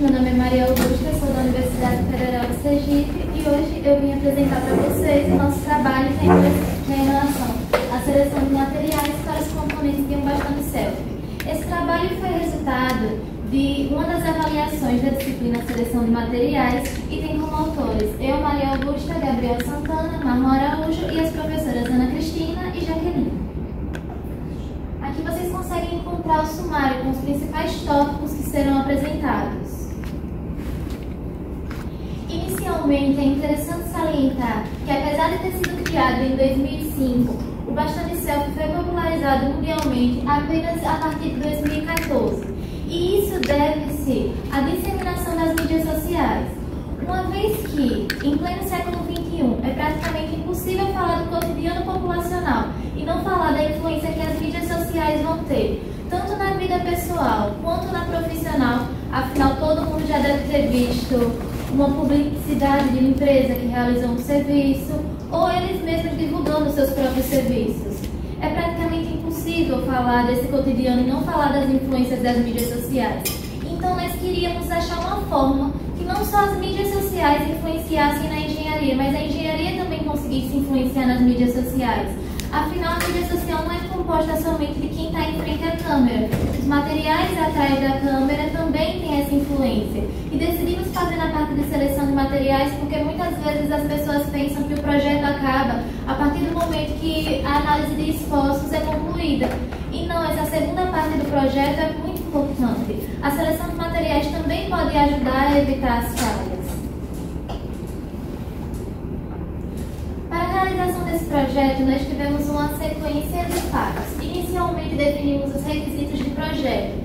meu nome é Maria Augusta, sou da Universidade Federal de Sergipe e hoje eu vim apresentar para vocês o nosso trabalho que tem em relação à seleção de materiais para os componentes de um bastão de selfie. Esse trabalho foi resultado de uma das avaliações da disciplina Seleção de Materiais e tem como autores eu, Maria Augusta, Gabriel Santana, Marlon Araújo e as professoras Ana Cristina e Jaqueline. Aqui vocês conseguem encontrar o sumário com os principais tópicos que serão apresentados. Inicialmente, é interessante salientar que, apesar de ter sido criado em 2005, o bastão de selfie foi popularizado mundialmente apenas a partir de 2014. E isso deve-se à disseminação das mídias sociais. Uma vez que, em pleno século XXI, é praticamente impossível falar do cotidiano populacional e não falar da influência que as mídias sociais vão ter, tanto na vida pessoal quanto na profissional, afinal todo mundo já deve ter visto uma publicidade de uma empresa que realizou um serviço ou eles mesmos divulgando seus próprios serviços. É praticamente impossível falar desse cotidiano e não falar das influências das mídias sociais. Então nós queríamos achar uma forma que não só as mídias sociais influenciassem na engenharia, mas a engenharia também conseguisse influenciar nas mídias sociais. Afinal, a mídia social não é composta somente de quem está em frente à câmera. Os materiais atrás da câmera também têm essa influência. E decidimos fazer na parte de seleção de materiais porque muitas vezes as pessoas pensam que o projeto acaba a partir do momento que a análise de esforços é concluída. E não, essa segunda parte do projeto é muito importante. A seleção de materiais também pode ajudar a evitar as falhas. Para a realização desse projeto, nós tivemos uma sequência de passos. Inicialmente, definimos os requisitos de projeto.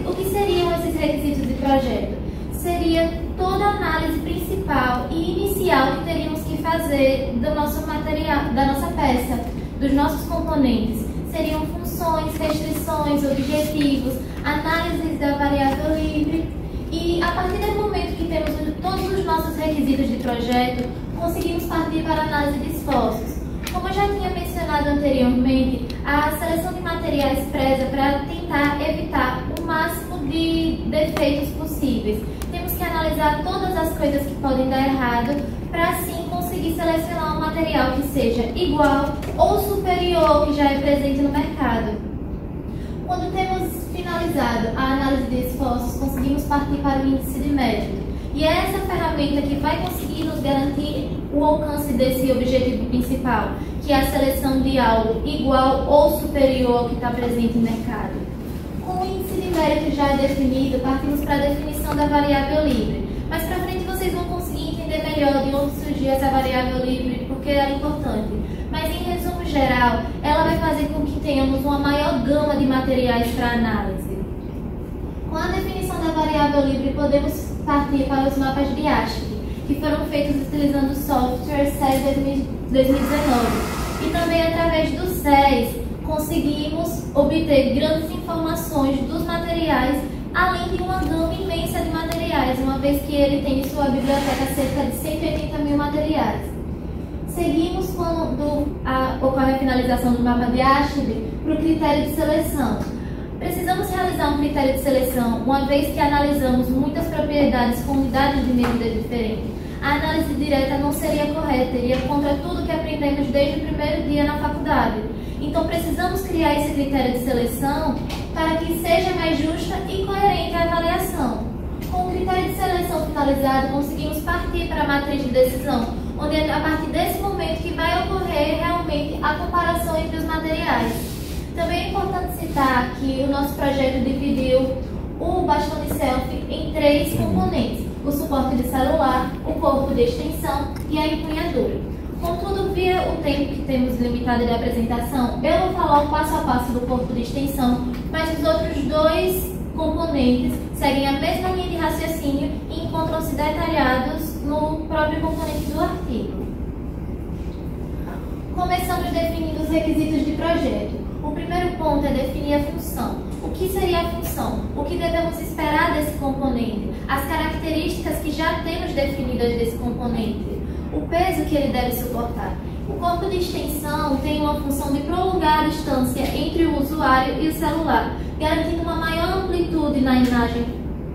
O que seriam esses requisitos de projeto? Seria toda a análise principal e inicial que teríamos que fazer do nosso material, da nossa peça, dos nossos componentes. Seriam funções, restrições, objetivos, análises da variável livre. E a partir do momento que temos todos os nossos requisitos de projeto, conseguimos partir para a análise de esforços. Como eu já tinha mencionado anteriormente, a seleção de materiais preza para tentar evitar o máximo de defeitos possíveis. Temos que analisar todas as coisas que podem dar errado para assim conseguir selecionar um material que seja igual ou superior ao que já é presente no mercado. Quando temos finalizado a análise de esforços, conseguimos partir para o índice de mérito. E é essa ferramenta que vai conseguir nos garantir o alcance desse objetivo principal, que é a seleção de algo igual ou superior ao que está presente no mercado. Com o índice de mérito já definido, partimos para a definição da variável livre. Mais para frente vocês vão conseguir entender melhor de onde surgiu essa variável livre, porque ela é importante. Mas em resumo geral, ela vai fazer com que tenhamos uma maior gama de materiais para análise. Com a definição da variável livre, podemos partir para os mapas de ASCII, que foram feitos utilizando o software SES 2019. E também através do SES conseguimos obter grandes informações dos materiais, além de uma gama imensa de materiais, uma vez que ele tem em sua biblioteca cerca de 180 mil materiais. Seguimos quando ocorre a finalização do mapa de ASCII para o critério de seleção. Precisamos realizar um critério de seleção, uma vez que analisamos muitas propriedades com unidades de medida diferentes. A análise direta não seria correta, iria contra tudo que aprendemos desde o primeiro dia na faculdade. Então precisamos criar esse critério de seleção para que seja mais justa e coerente a avaliação. Com o critério de seleção finalizado, conseguimos partir para a matriz de decisão, onde é a partir desse momento que vai ocorrer realmente a comparação entre os materiais. Também é importante citar que o nosso projeto dividiu o bastão de selfie em 3 componentes: o suporte de celular, o corpo de extensão e a empunhadura. Contudo, via o tempo que temos limitado de apresentação, eu vou falar o passo a passo do corpo de extensão, mas os outros 2 componentes seguem a mesma linha de raciocínio e encontram-se detalhados no próprio componente do artigo. Começamos definindo os requisitos de projeto. O primeiro ponto é definir a função. O que seria a função? O que devemos esperar desse componente? As características que já temos definidas desse componente. O peso que ele deve suportar. O corpo de extensão tem uma função de prolongar a distância entre o usuário e o celular, garantindo uma maior amplitude na imagem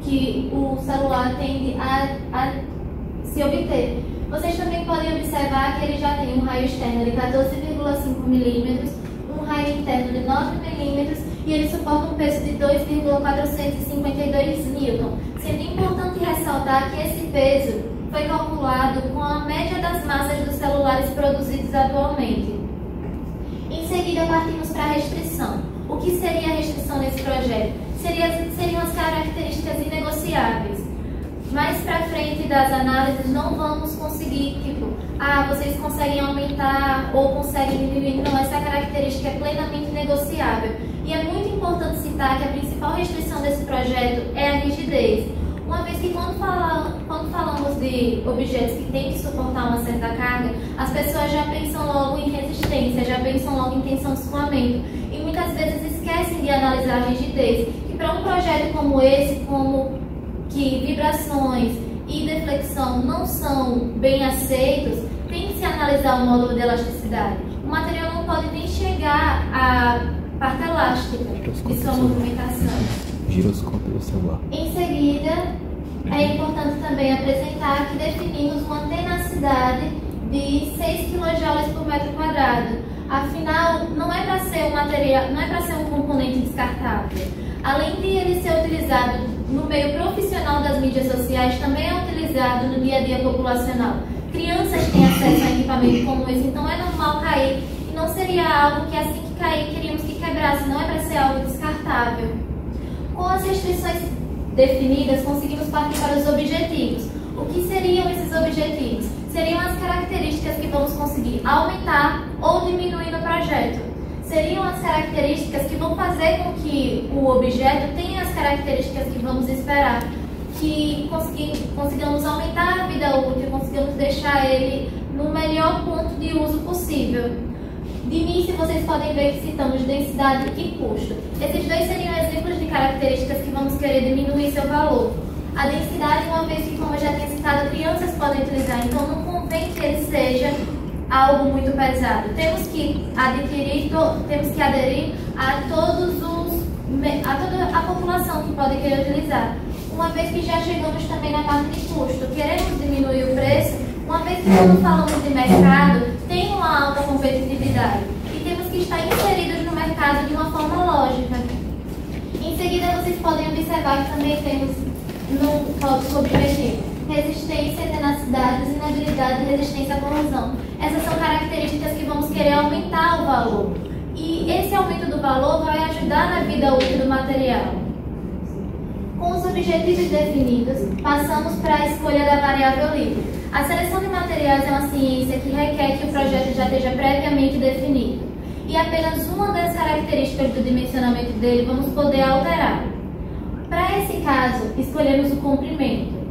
que o celular tende a se obter. Vocês também podem observar que ele já tem um raio externo de 14,5 milímetros, um raio interno de 9 milímetros e ele suporta um peso de 2,452 newton. Sendo importante ressaltar que esse peso foi calculado com a média das massas dos celulares produzidos atualmente. Em seguida, partimos para a restrição. O que seria a restrição nesse projeto? Seriam as características inegociáveis. Mais para frente das análises, não vamos conseguir, vocês conseguem aumentar ou conseguem diminuir. Não, essa característica é plenamente negociável. E é muito importante citar que a principal restrição desse projeto é a rigidez. Uma vez que quando falamos de objetos que têm que suportar uma certa carga, as pessoas já pensam logo em resistência, já pensam logo em tensão de escoamento. E muitas vezes esquecem de analisar a rigidez. E para um projeto como esse, como que vibrações e deflexão não são bem aceitos, tem que se analisar o módulo de elasticidade. O material não pode nem chegar à parte elástica de sua movimentação. Giroscópio do celular. Em seguida, é importante também apresentar que definimos uma tenacidade de 6 kJ por metro quadrado. Afinal, não é para ser um material, não é para ser um componente descartável. Além de ele ser utilizado no meio profissional das mídias sociais, também é utilizado no dia a dia populacional. Crianças têm acesso a equipamento como esse, então é normal cair. E não seria algo que assim que cair queríamos que quebrasse, não é para ser algo descartável. Com as restrições definidas, conseguimos partir para os objetivos. O que seriam esses objetivos? Seriam as características que vamos conseguir aumentar ou diminuir no projeto. Seriam as características que vão fazer com que o objeto tenha as características que vamos esperar, que consigamos aumentar a vida útil, consigamos deixar ele no melhor ponto de uso possível. De início, vocês podem ver que citamos densidade e custo. Esses dois seriam exemplos de características que vamos querer diminuir seu valor. A densidade, uma vez que, como eu já tinha citado, crianças podem utilizar, então não convém que ele seja algo muito pesado. Temos que aderir a toda a população que pode querer utilizar. Uma vez que já chegamos também na parte de custo, queremos diminuir o preço, uma vez que quando falamos de mercado, tem uma alta competitividade e temos que estar inseridos no mercado de uma forma lógica. Em seguida, vocês podem observar que também temos no tópico objetivo resistência, tenacidade, desinabilidade e resistência à corrosão. Essas são características que vamos querer aumentar o valor. E esse aumento do valor vai ajudar na vida útil do material. Com os objetivos definidos, passamos para a escolha da variável livre. A seleção de materiais é uma ciência que requer que o projeto já esteja previamente definido. E apenas uma das características do dimensionamento dele vamos poder alterar. Para esse caso, escolhemos o comprimento.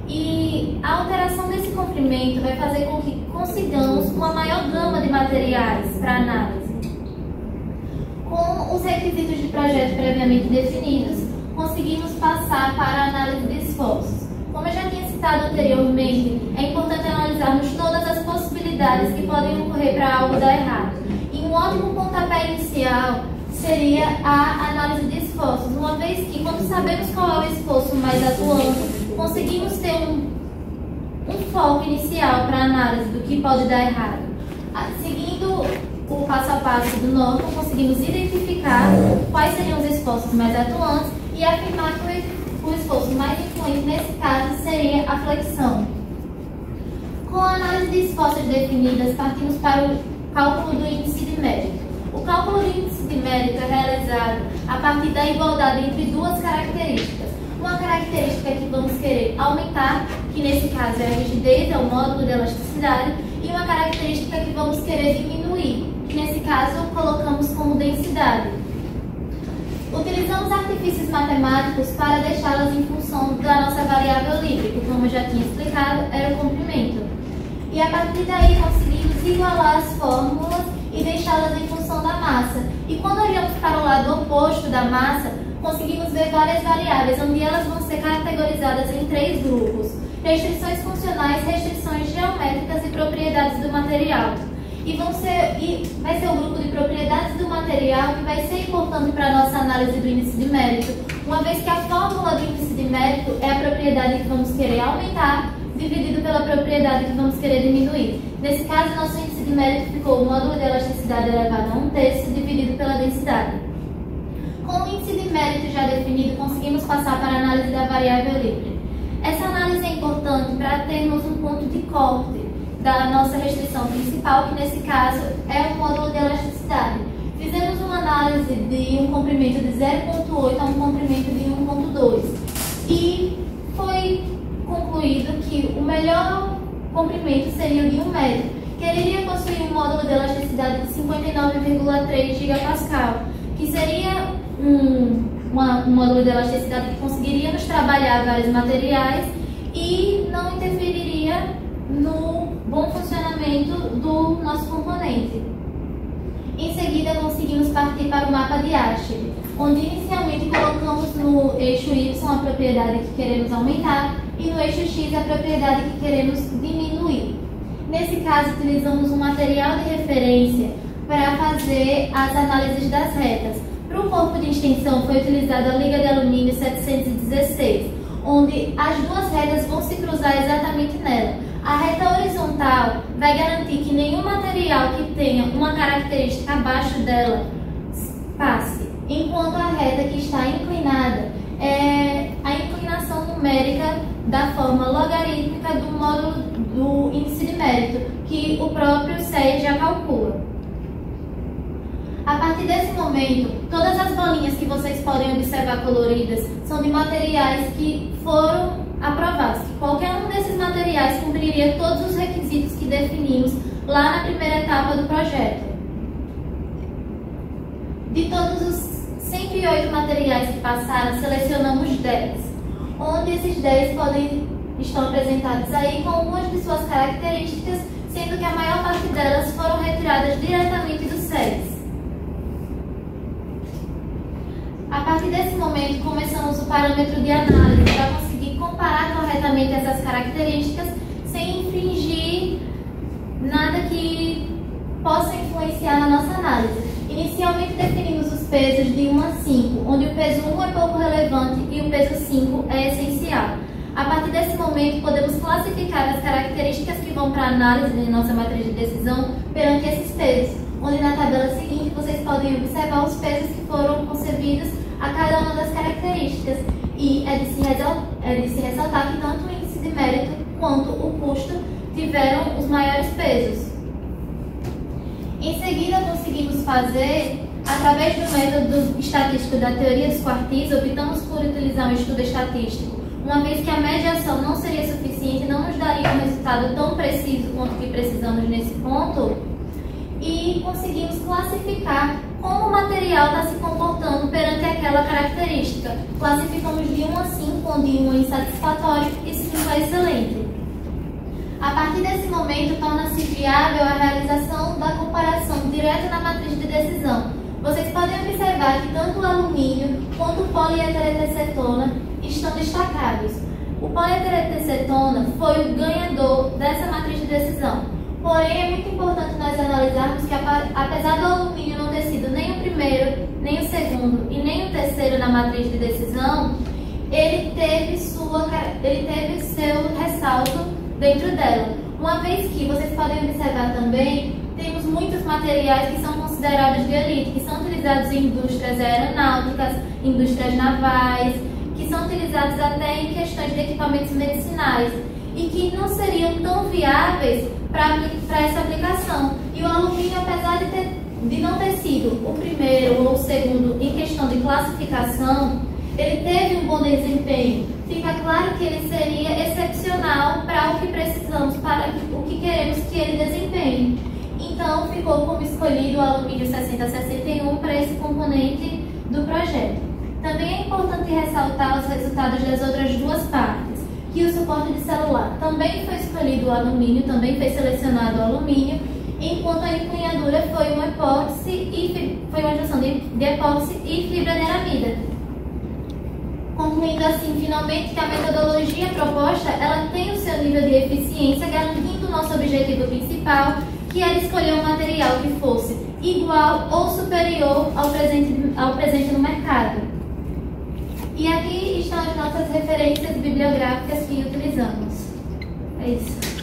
E a alteração desse comprimento vai fazer com que consigamos uma maior gama de materiais para análise. Com os requisitos de projeto previamente definidos, conseguimos passar para a análise de esforços. Como eu já tinha citado anteriormente, é importante analisarmos todas as possibilidades que podem ocorrer para algo dar errado. E um ótimo pontapé inicial seria a análise de esforços, uma vez que, quando sabemos qual é o esforço mais atuante, conseguimos ter um foco inicial para a análise do que pode dar errado. Seguindo o passo a passo do Norton, conseguimos identificar quais seriam os esforços mais atuantes e afirmar que o esforço mais influente nesse caso seria a flexão. Com a análise de esforços definidas, partimos para o cálculo do índice de mérito. O cálculo do índice de mérito é realizado a partir da igualdade entre duas características. Uma característica que vamos querer aumentar, que nesse caso é a rigidez, é o módulo de elasticidade, e uma característica que vamos querer diminuir, que nesse caso colocamos como densidade. Utilizamos artifícios matemáticos para deixá-las em função da nossa variável livre, que, como eu já tinha explicado, era o comprimento. E a partir daí conseguimos igualar as fórmulas e deixá-las em função da massa. E quando olhamos para o lado oposto da massa, conseguimos ver várias variáveis, onde elas vão ser categorizadas em 3 grupos: restrições funcionais, restrições geométricas e propriedades do material. E vai ser o grupo de propriedades do material que vai ser importante para a nossa análise do índice de mérito, uma vez que a fórmula do índice de mérito propriedade que vamos querer aumentar, dividido pela propriedade que vamos querer diminuir. Nesse caso, nosso índice de mérito ficou o módulo de elasticidade elevado a 1/3 dividido pela densidade. Com o índice de mérito já definido, conseguimos passar para a análise da variável livre. Essa análise é importante para termos um ponto de corte da nossa restrição principal, que nesse caso é o módulo de elasticidade. Fizemos uma análise de um comprimento de 0,8 a um comprimento de 1,2 e foi concluído que o melhor comprimento seria o de 1 metro, que ele iria possuir um módulo de elasticidade de 59,3 gigapascal, que seria um módulo de elasticidade que conseguiríamos trabalhar vários materiais e não interferiria no bom funcionamento do nosso componente. Em seguida, conseguimos partir para o mapa de Ashby, onde inicialmente colocamos no eixo Y a propriedade que queremos aumentar e no eixo X a propriedade que queremos diminuir. Nesse caso, utilizamos um material de referência para fazer as análises das retas. Para o corpo de extensão foi utilizada a liga de alumínio 716, onde as duas retas vão se cruzar exatamente nela. A reta horizontal vai garantir que nenhum material que tenha uma característica abaixo dela passe, enquanto a reta que está inclinada é a inclinação numérica da forma logarítmica do módulo do índice de mérito, que o próprio SEI já calcula. A partir desse momento, todas as bolinhas que vocês podem observar coloridas são de materiais que foram aprovados. Qualquer um desses materiais cumpriria todos os requisitos que definimos lá na primeira etapa do projeto. De todos os 108 materiais que passaram, selecionamos 10, onde esses 10 estão apresentados aí com algumas de suas características, sendo que a maior parte delas foram retiradas diretamente do SES. A partir desse momento, começamos o parâmetro de análise para conseguir comparar corretamente essas características sem infringir nada que possa influenciar na nossa análise. Inicialmente definimos os pesos de 1 a 5, onde o peso 1 é pouco relevante e o peso 5 é essencial. A partir desse momento, podemos classificar as características que vão para a análise de nossa matriz de decisão perante esses pesos, onde na tabela seguinte vocês podem observar os pesos que foram concebidos a cada uma das características. E é de se ressaltar que tanto o índice de mérito quanto o custo tiveram os maiores pesos. Em seguida, conseguimos fazer, através do método estatístico da teoria dos quartis, optamos por utilizar um estudo estatístico, uma vez que a mediação não seria suficiente, não nos daria um resultado tão preciso quanto que precisamos nesse ponto, e conseguimos classificar como o material está se comportando perante aquela característica. Classificamos de 1 a 5, onde 1 é insatisfatório e 5 é excelente. A partir desse momento, torna-se viável a realização da comparação direta na matriz de decisão. Vocês podem observar que tanto o alumínio quanto o polietilacetona estão destacados. O polietilacetona foi o ganhador dessa matriz de decisão. Porém, é muito importante nós analisarmos que, apesar do alumínio não ter sido nem o primeiro, nem o segundo e nem o terceiro na matriz de decisão, ele teve seu ressalto dentro dela. Uma vez que vocês podem observar também, temos muitos materiais que são considerados de elite, que são utilizados em indústrias aeronáuticas, indústrias navais, que são utilizados até em questões de equipamentos medicinais e que não seriam tão viáveis para essa aplicação. E o alumínio, apesar de não ter sido o primeiro ou o segundo em questão de classificação, ele teve um bom desempenho. Fica claro que ele seria excepcional para o que precisamos, para o que queremos que ele desempenhe. Então, ficou como escolhido o alumínio 6061 para esse componente do projeto. Também é importante ressaltar os resultados das outras duas partes, que o suporte de celular também foi escolhido o alumínio, também foi selecionado o alumínio, enquanto a empunhadura foi uma junção de epóxi e fibra de aramida. Concluindo assim, finalmente, que a metodologia proposta ela tem o seu nível de eficiência, garantindo o nosso objetivo principal, que era escolher um material que fosse igual ou superior ao presente no mercado. E E aqui estão as nossas referências bibliográficas que utilizamos. É isso.